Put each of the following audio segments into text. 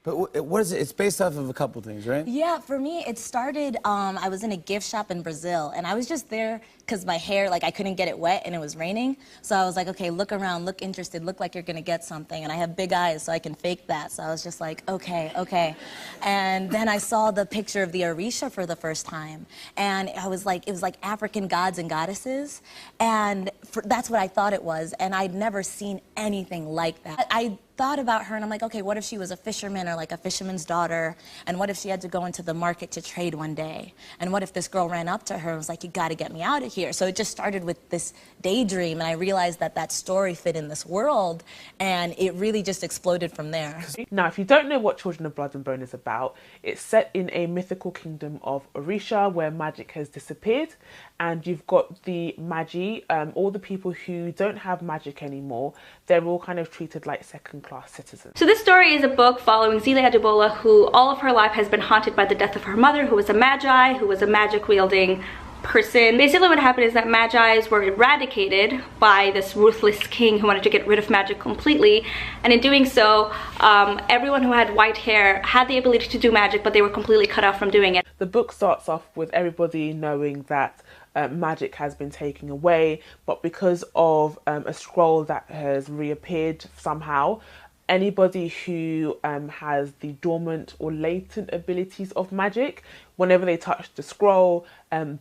But what is it? It's based off of a couple things, right? Yeah, for me, it started, I was in a gift shop in Brazil, and I was just there because my hair, like, I couldn't get it wet, and it was raining. So I was like, okay, look around, look interested, look like you're gonna get something. And I have big eyes, so I can fake that. So I was just like, okay, okay. And then I saw the picture of the Orisha for the first time. And I was like, it was like African gods and goddesses. And that's what I thought it was. And I'd never seen anything like that. I thought about her and I'm like, okay, what if she was a fisherman or like a fisherman's daughter? And what if she had to go into the market to trade one day? And what if this girl ran up to her and was like, you gotta get me out of here? So it just started with this daydream, and I realized that that story fit in this world, and it really just exploded from there. Now, if you don't know what Children of Blood and Bone is about, it's set in a mythical kingdom of Orisha where magic has disappeared, and you've got the Magi, all the people who don't have magic anymore, they're all kind of treated like second-class citizens. So this story is a book following Zile Adebola, who all of her life has been haunted by the death of her mother, who was a Magi, who was a magic-wielding person. Basically what happened is that Magi's were eradicated by this ruthless king who wanted to get rid of magic completely, and in doing so, everyone who had white hair had the ability to do magic, but they were completely cut off from doing it. The book starts off with everybody knowing that magic has been taken away, but because of a scroll that has reappeared somehow, anybody who has the dormant or latent abilities of magic, whenever they touch the scroll,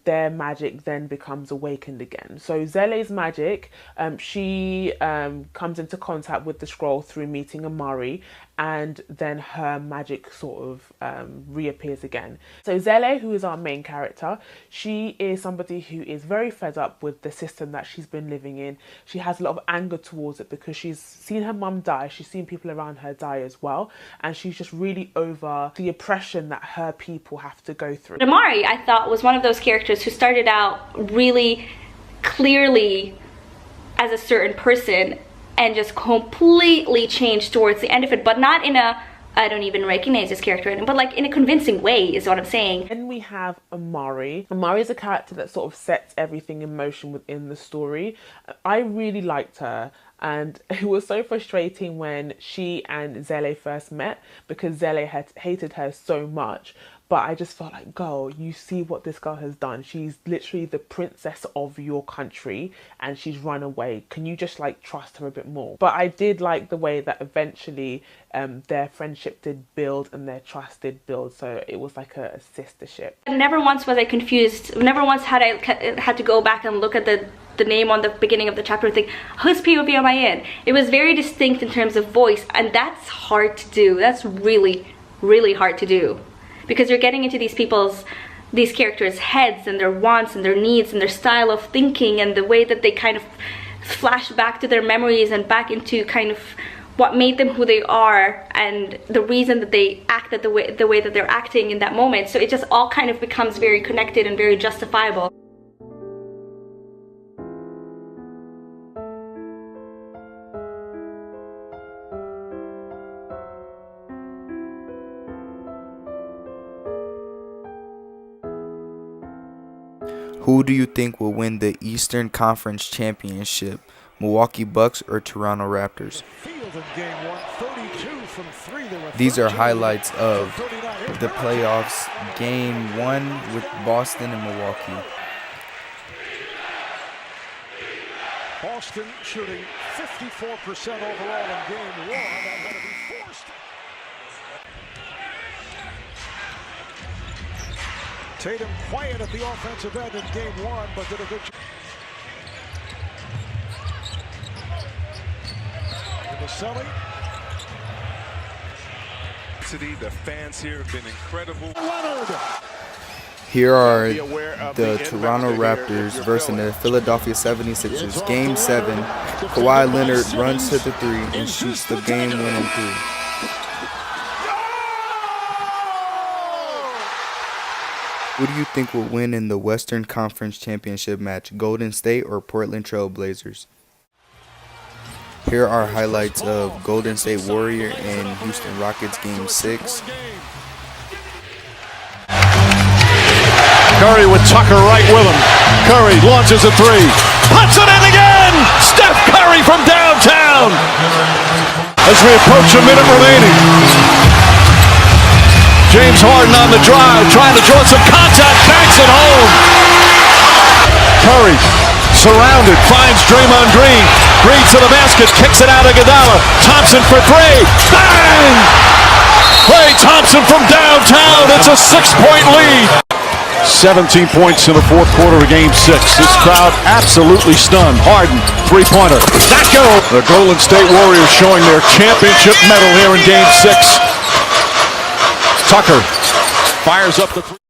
their magic then becomes awakened again. So Zele's magic, she comes into contact with the scroll through meeting Amari, and then her magic sort of reappears again. So Zele, who is our main character, she is somebody who is very fed up with the system that she's been living in. She has a lot of anger towards it because she's seen her mum die, she's seen people around her die as well, and she's just really over the oppression that her people have to go through. Amari, I thought, was one of those characters who started out really clearly as a certain person and just completely changed towards the end of it, but not in a, I don't even recognize this character, but like in a convincing way is what I'm saying. Then we have Amari. Amari is a character that sort of sets everything in motion within the story. I really liked her, and it was so frustrating when she and Zele first met because Zele had hated her so much. But I just felt like, girl, you see what this girl has done. She's literally the princess of your country and she's run away. Can you just like trust her a bit more? But I did like the way that eventually their friendship did build and their trust did build. So it was like a sistership. Never once was I confused. Never once had I had to go back and look at the name on the beginning of the chapter and think, whose POV am I in? It was very distinct in terms of voice, and that's hard to do. That's really, really hard to do. Because you're getting into these characters' heads and their wants and their needs and their style of thinking and the way that they kind of flash back to their memories and back into kind of what made them who they are and the reason that they acted the way that they're acting in that moment. So it just all kind of becomes very connected and very justifiable. Who do you think will win the Eastern Conference Championship? Milwaukee Bucks or Toronto Raptors? These are highlights of the playoffs, Game 1 with Boston and Milwaukee. Boston shooting 54% overall in Game 1. That had to be forced. Tatum quiet at the offensive end in Game 1, but did a good job. Vaselli. The fans here have been incredible. Leonard. Here are the Toronto Raptors versus the Philadelphia 76ers. Game 7. Kawhi Leonard runs to the 3 and shoots the game-winning 3. Who do you think will win in the Western Conference Championship match, Golden State or Portland Trail Blazers? Here are highlights of Golden State Warrior and Houston Rockets Game 6. Curry with Tucker right with him. Curry launches a 3. Puts it in again! Steph Curry from downtown! As we approach a minute remaining. James Harden on the drive, trying to draw some contact, banks it home. Curry, surrounded, finds Draymond Green. Green to the basket, kicks it out of Iguodala. Thompson for three, bang! Klay Thompson from downtown, it's a 6-point lead. 17 points in the fourth quarter of Game 6. This crowd absolutely stunned. Harden, three-pointer. That goes. The Golden State Warriors showing their championship medal here in Game 6. Tucker fires up the three.